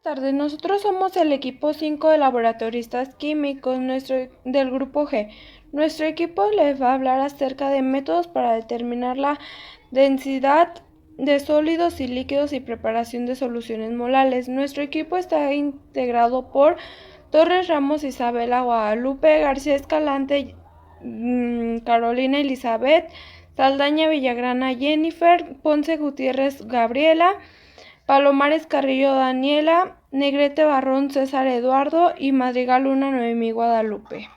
Tardes, nosotros somos el equipo 5 de laboratoristas químicos del grupo G. Nuestro equipo les va a hablar acerca de métodos para determinar la densidad de sólidos y líquidos y preparación de soluciones molares. Nuestro equipo está integrado por Torres Ramos Isabela, Guadalupe García Escalante, Carolina Elizabeth, Saldaña Villagrana Jennifer, Ponce Gutiérrez Gabriela, Palomares Carrillo Daniela, Negrete Barrón César Eduardo y Madrigal Luna Noemí Guadalupe.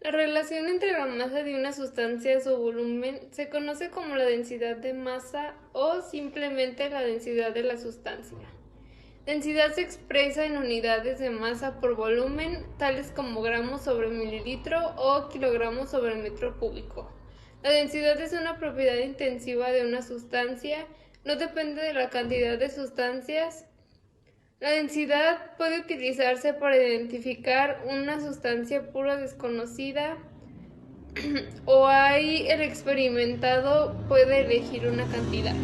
La relación entre la masa de una sustancia y su volumen se conoce como la densidad de masa o simplemente la densidad de la sustancia. Densidad se expresa en unidades de masa por volumen, tales como gramos sobre mililitro o kilogramos sobre metro cúbico. La densidad es una propiedad intensiva de una sustancia, no depende de la cantidad de sustancias. La densidad puede utilizarse para identificar una sustancia pura desconocida o ahí el experimentado puede elegir una cantidad.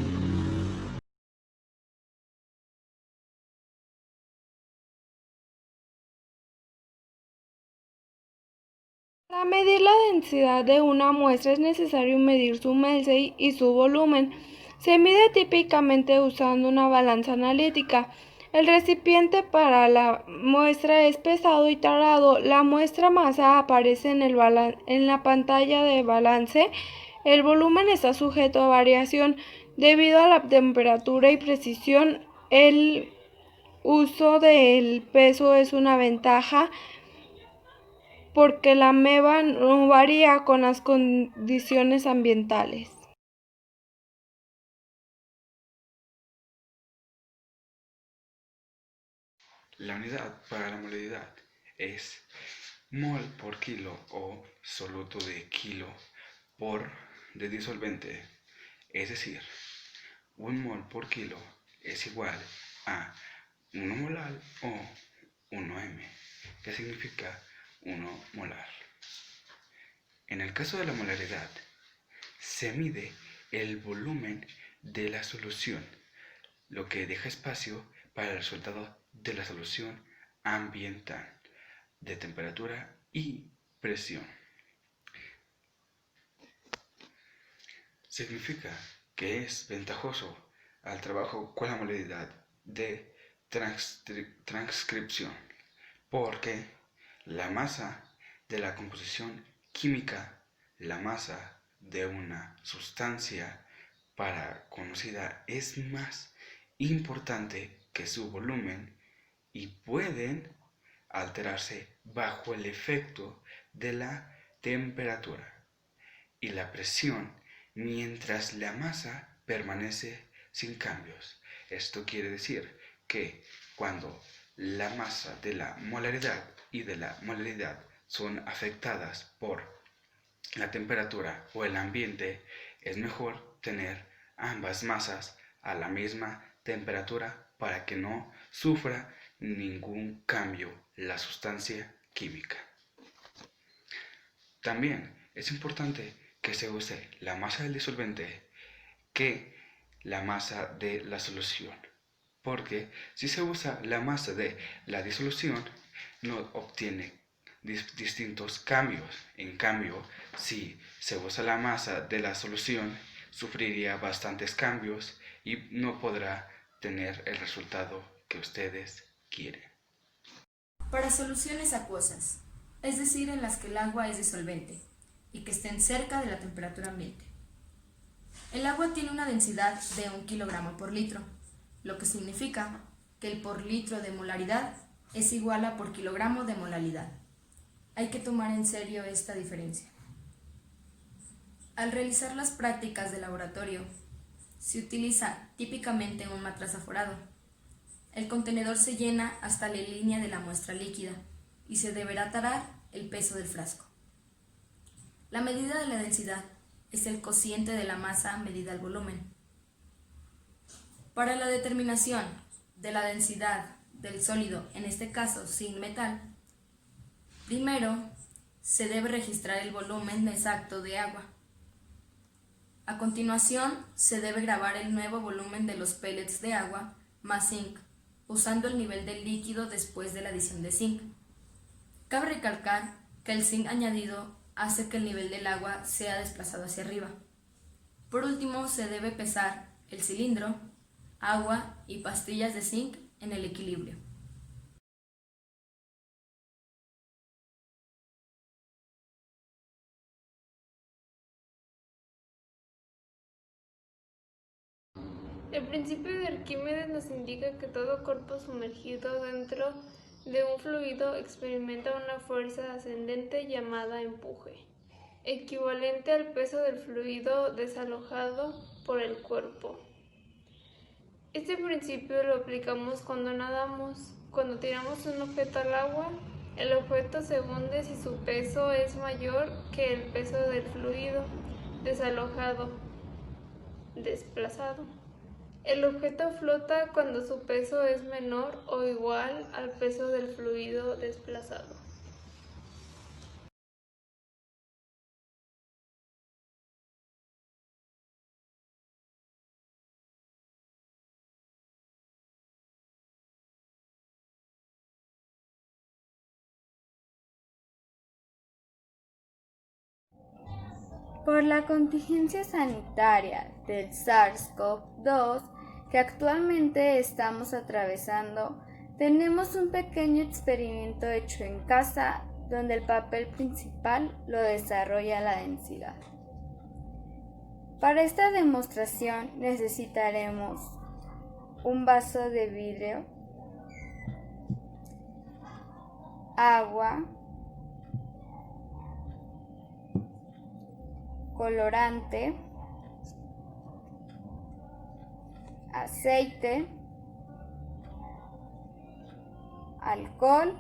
Para medir la densidad de una muestra es necesario medir su masa y su volumen. Se mide típicamente usando una balanza analítica. El recipiente para la muestra es pesado y tarado. La muestra masa aparece en la pantalla de balance. El volumen está sujeto a variación. Debido a la temperatura y precisión, el uso del peso es una ventaja porque la meva no varía con las condiciones ambientales. La unidad para la molaridad es mol por kilo o soluto de kilo por de disolvente, es decir, 1 mol por kilo es igual a 1 molar o 1 m, que significa 1 molar. En el caso de la molaridad, se mide el volumen de la solución, lo que deja espacio para el resultado de la solución ambiental de temperatura y presión. Significa que es ventajoso al trabajo con la modalidad de transcripción, porque la masa de la composición química, la masa de una sustancia para conocida es más importante que su volumen y pueden alterarse bajo el efecto de la temperatura y la presión mientras la masa permanece sin cambios. Esto quiere decir que cuando la masa de la molaridad y de la molaridad son afectadas por la temperatura o el ambiente, es mejor tener ambas masas a la misma temperatura para que no sufra ningún cambio la sustancia química. También es importante que se use la masa del disolvente que la masa de la solución, porque si se usa la masa de la disolución no obtiene distintos cambios. En cambio, si se usa la masa de la solución, sufriría bastantes cambios y no podrá tener el resultado que ustedes quieren. Para soluciones acuosas, es decir, en las que el agua es disolvente y que estén cerca de la temperatura ambiente. El agua tiene una densidad de 1 kilogramo por litro, lo que significa que el por litro de molaridad es igual a por kilogramo de molaridad. Hay que tomar en serio esta diferencia. Al realizar las prácticas de laboratorio, se utiliza típicamente un matraz aforado. El contenedor se llena hasta la línea de la muestra líquida y se deberá tarar el peso del frasco. La medida de la densidad es el cociente de la masa medida al volumen. Para la determinación de la densidad del sólido, en este caso sin metal, primero se debe registrar el volumen exacto de agua. A continuación, se debe grabar el nuevo volumen de los pellets de agua más zinc, usando el nivel del líquido después de la adición de zinc. Cabe recalcar que el zinc añadido hace que el nivel del agua sea desplazado hacia arriba. Por último, se debe pesar el cilindro, agua y pastillas de zinc en el equilibrio. El principio de Arquímedes nos indica que todo cuerpo sumergido dentro de un fluido experimenta una fuerza ascendente llamada empuje, equivalente al peso del fluido desalojado por el cuerpo. Este principio lo aplicamos cuando nadamos. Cuando tiramos un objeto al agua, el objeto se hunde si su peso es mayor que el peso del fluido desalojado, desplazado. El objeto flota cuando su peso es menor o igual al peso del fluido desplazado. Por la contingencia sanitaria del SARS-CoV-2 que actualmente estamos atravesando, tenemos un pequeño experimento hecho en casa donde el papel principal lo desarrolla la densidad. Para esta demostración necesitaremos un vaso de vidrio, agua, colorante, aceite, alcohol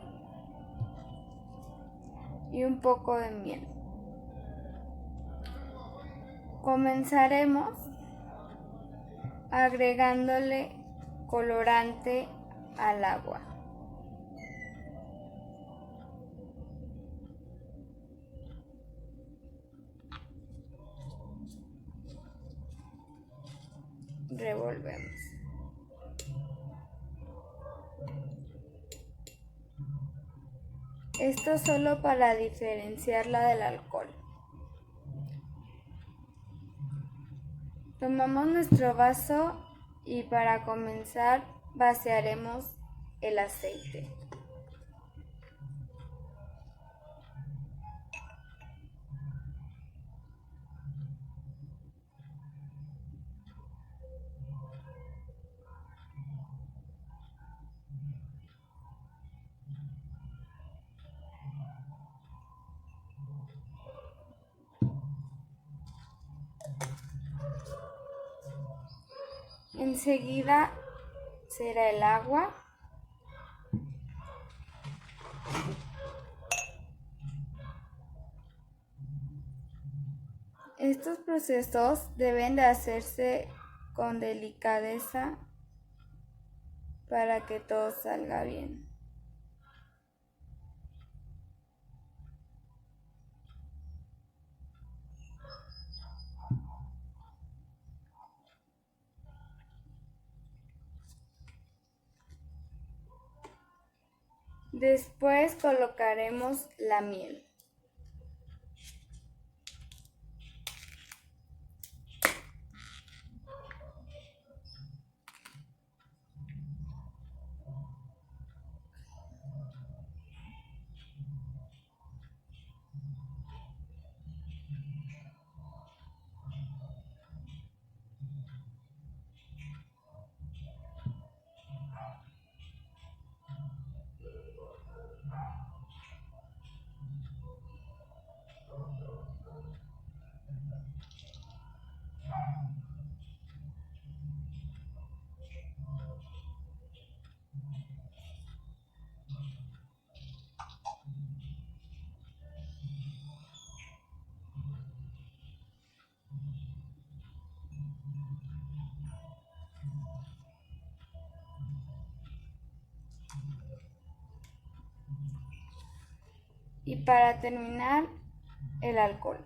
y un poco de miel. Comenzaremos agregándole colorante al agua. Revolvemos. Esto solo para diferenciarla del alcohol. Tomamos nuestro vaso y para comenzar vaciaremos el aceite. Enseguida será el agua. Estos procesos deben de hacerse con delicadeza para que todo salga bien. Después colocaremos la miel. Y para terminar, el alcohol.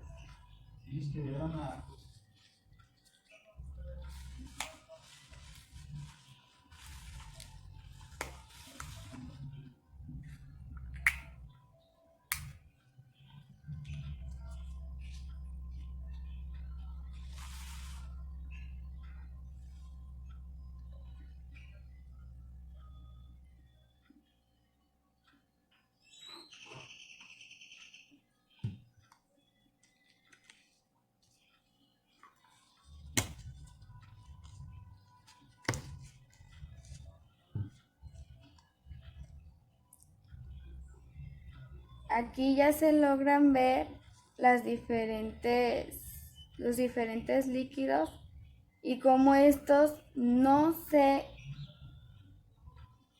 Aquí ya se logran ver los diferentes líquidos y cómo estos no se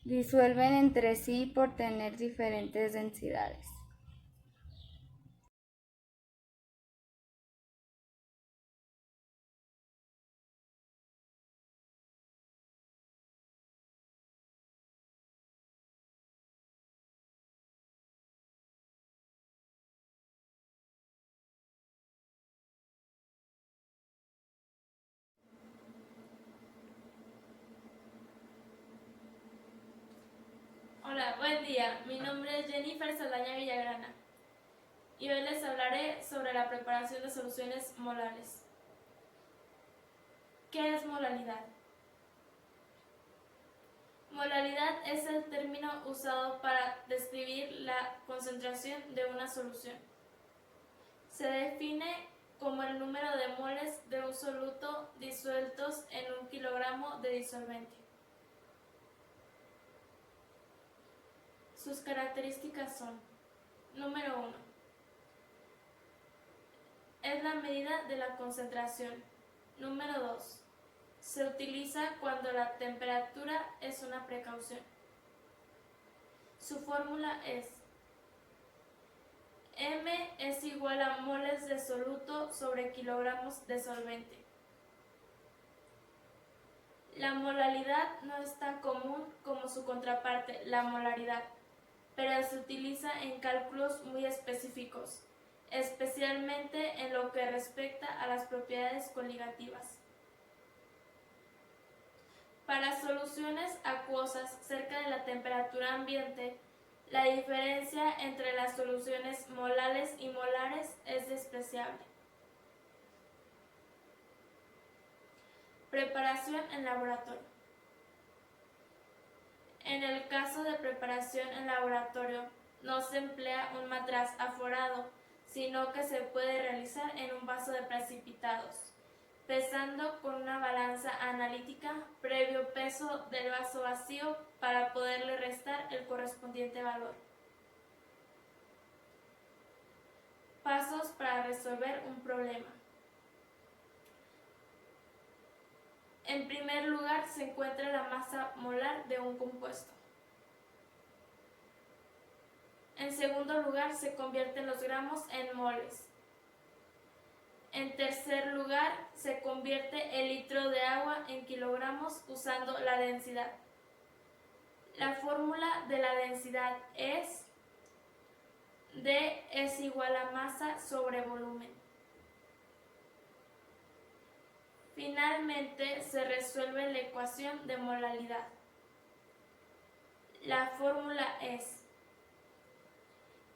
disuelven entre sí por tener diferentes densidades. Hola, buen día. Mi nombre es Jennifer Saldaña Villagrana y hoy les hablaré sobre la preparación de soluciones molares. ¿Qué es molalidad? Molalidad es el término usado para describir la concentración de una solución. Se define como el número de moles de un soluto disueltos en 1 kilogramo de disolvente. Sus características son: número 1. Es la medida de la concentración. Número 2. Se utiliza cuando la temperatura es una precaución. Su fórmula es: M es igual a moles de soluto sobre kilogramos de solvente. La molalidad no es tan común como su contraparte, la molaridad, pero se utiliza en cálculos muy específicos, especialmente en lo que respecta a las propiedades coligativas. Para soluciones acuosas cerca de la temperatura ambiente, la diferencia entre las soluciones molales y molares es despreciable. Preparación en laboratorio. En el caso de preparación en laboratorio, no se emplea un matraz aforado, sino que se puede realizar en un vaso de precipitados, pesando con una balanza analítica previo peso del vaso vacío para poderle restar el correspondiente valor. Pasos para resolver un problema. En primer lugar se encuentra la masa molar de un compuesto. En segundo lugar se convierten los gramos en moles. En tercer lugar se convierte el litro de agua en kilogramos usando la densidad. La fórmula de la densidad es D es igual a masa sobre volumen. Finalmente se resuelve la ecuación de molalidad. La fórmula es: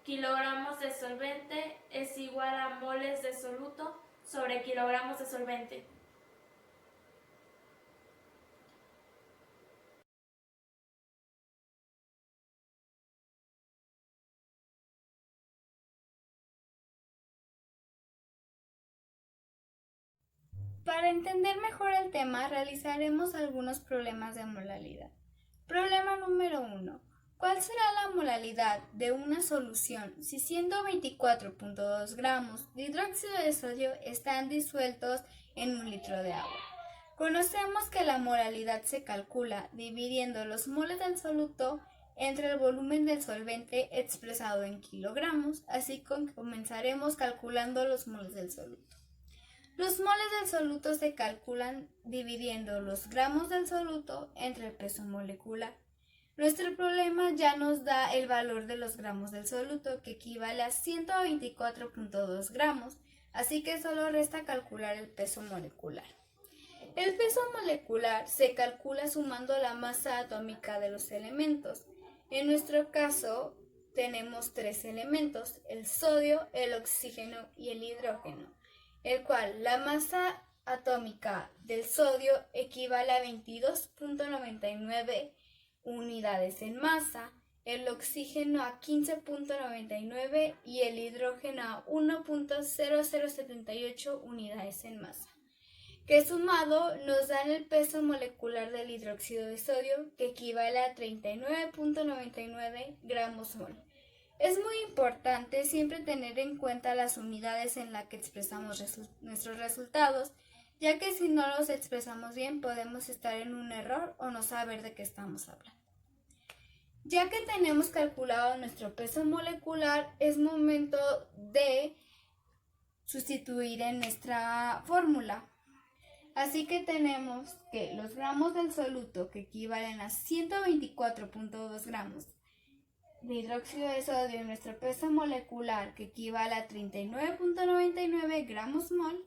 kilogramos de solvente es igual a moles de soluto sobre kilogramos de solvente. Para entender mejor el tema, realizaremos algunos problemas de molalidad. Problema número 1. ¿Cuál será la molalidad de una solución si 124.2 gramos de hidróxido de sodio están disueltos en 1 litro de agua? Conocemos que la molalidad se calcula dividiendo los moles del soluto entre el volumen del solvente expresado en kilogramos, así que comenzaremos calculando los moles del soluto. Los moles del soluto se calculan dividiendo los gramos del soluto entre el peso molecular. Nuestro problema ya nos da el valor de los gramos del soluto, que equivale a 124.2 gramos, así que solo resta calcular el peso molecular. El peso molecular se calcula sumando la masa atómica de los elementos. En nuestro caso tenemos 3 elementos, el sodio, el oxígeno y el hidrógeno, el cual la masa atómica del sodio equivale a 22.99 unidades en masa, el oxígeno a 15.99 y el hidrógeno a 1.0078 unidades en masa, que sumado nos dan el peso molecular del hidróxido de sodio, que equivale a 39.99 gramos mol. Es muy importante siempre tener en cuenta las unidades en las que expresamos nuestros resultados, ya que si no los expresamos bien podemos estar en un error o no saber de qué estamos hablando. Ya que tenemos calculado nuestro peso molecular, es momento de sustituir en nuestra fórmula. Así que tenemos que los gramos del soluto, que equivalen a 124.2 gramos de hidróxido de sodio, y nuestro peso molecular, que equivale a 39.99 gramos mol,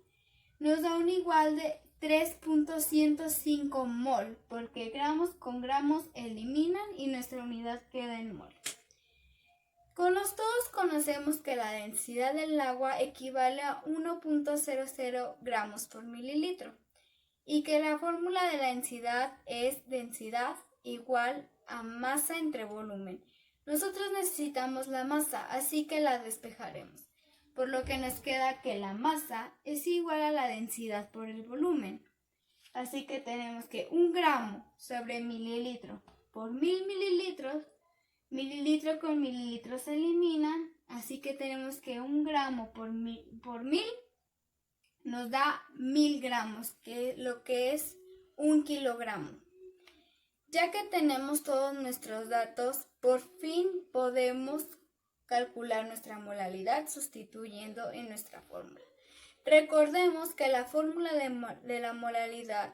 nos da un igual de 3.105 mol, porque gramos con gramos eliminan y nuestra unidad queda en mol. Todos conocemos que la densidad del agua equivale a 1.00 gramos por mililitro y que la fórmula de la densidad es densidad igual a masa entre volumen. Nosotros necesitamos la masa, así que la despejaremos, por lo que nos queda que la masa es igual a la densidad por el volumen. Así que tenemos que 1 gramo sobre mililitro por 1000 mililitros, mililitro con mililitro se eliminan, así que tenemos que 1 gramo por 1000 nos da 1000 gramos, que lo que es 1 kilogramo. Ya que tenemos todos nuestros datos, por fin podemos calcular nuestra molalidad sustituyendo en nuestra fórmula. Recordemos que la fórmula de la molalidad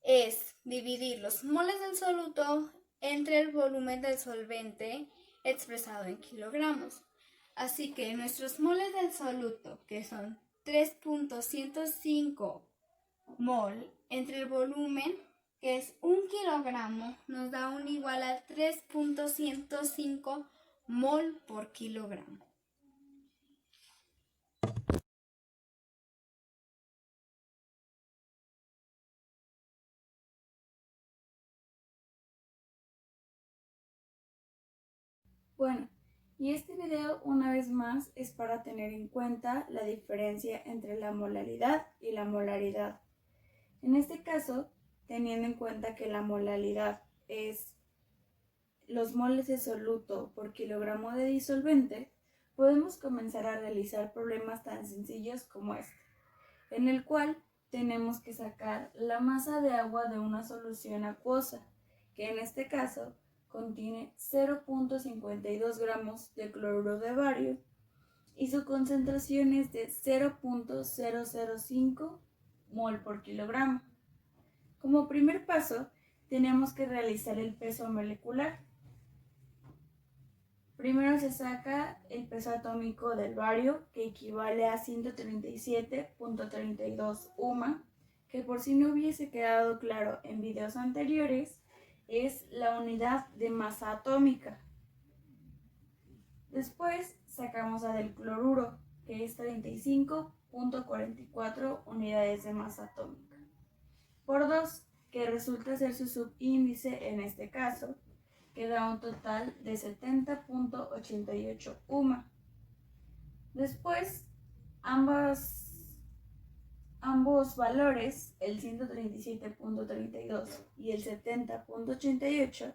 es dividir los moles del soluto entre el volumen del solvente expresado en kilogramos. Así que nuestros moles del soluto, que son 3.105 mol, entre el volumen, que es 1 kilogramo, nos da un igual a 3.105 mol por kilogramo. Bueno, y este video una vez más es para tener en cuenta la diferencia entre la molaridad y la molaridad. En este caso, teniendo en cuenta que la molaridad es los moles de soluto por kilogramo de disolvente, podemos comenzar a realizar problemas tan sencillos como este, en el cual tenemos que sacar la masa de agua de una solución acuosa, que en este caso contiene 0.52 gramos de cloruro de bario y su concentración es de 0.005 mol por kilogramo. Como primer paso, tenemos que realizar el peso molecular. Primero se saca el peso atómico del bario, que equivale a 137.32 UMA, que por si no hubiese quedado claro en videos anteriores, es la unidad de masa atómica. Después sacamos la del cloruro, que es 35.44 unidades de masa atómica, por 2, que resulta ser su subíndice en este caso, que da un total de 70.88 UMA. Después, ambos valores, el 137.32 y el 70.88,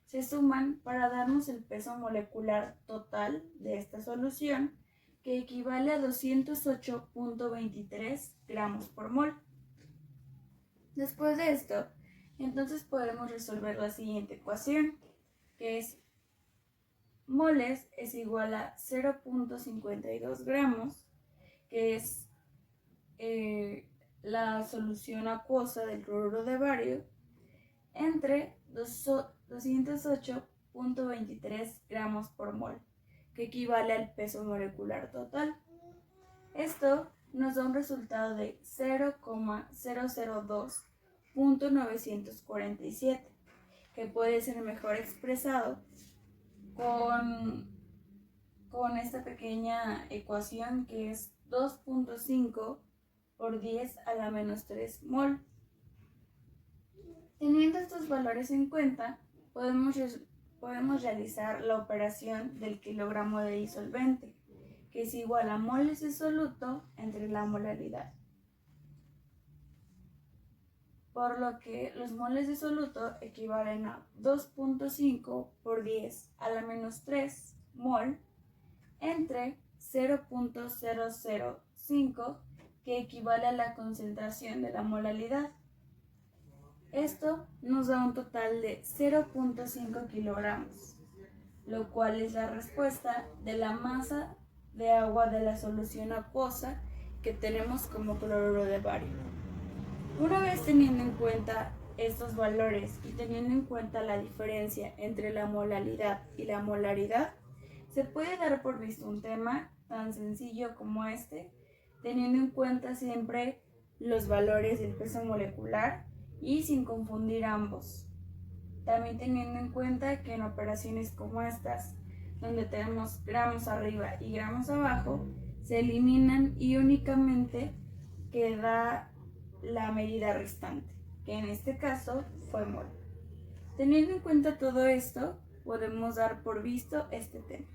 se suman para darnos el peso molecular total de esta solución, que equivale a 208.23 gramos por mol. Después de esto, entonces podemos resolver la siguiente ecuación, que es moles es igual a 0.52 gramos, que es la solución acuosa del cloruro de bario, entre 208.23 gramos por mol, que equivale al peso molecular total. Esto nos da un resultado de 0,002.947, que puede ser mejor expresado con esta pequeña ecuación, que es 2.5 por 10 a la menos 3 mol. Teniendo estos valores en cuenta, podemos realizar la operación del kilogramo de disolvente, que es igual a moles de soluto entre la molaridad. Por lo que los moles de soluto equivalen a 2.5 por 10 a la menos 3 mol entre 0.005, que equivale a la concentración de la molaridad. Esto nos da un total de 0.5 kilogramos, lo cual es la respuesta de la masa de agua de la solución acuosa que tenemos como cloruro de bario. Una vez teniendo en cuenta estos valores y teniendo en cuenta la diferencia entre la molaridad y la molaridad, se puede dar por visto un tema tan sencillo como este, teniendo en cuenta siempre los valores del peso molecular y sin confundir ambos. También teniendo en cuenta que en operaciones como estas, donde tenemos gramos arriba y gramos abajo, se eliminan y únicamente queda la medida restante, que en este caso fue mol. Teniendo en cuenta todo esto, podemos dar por visto este tema.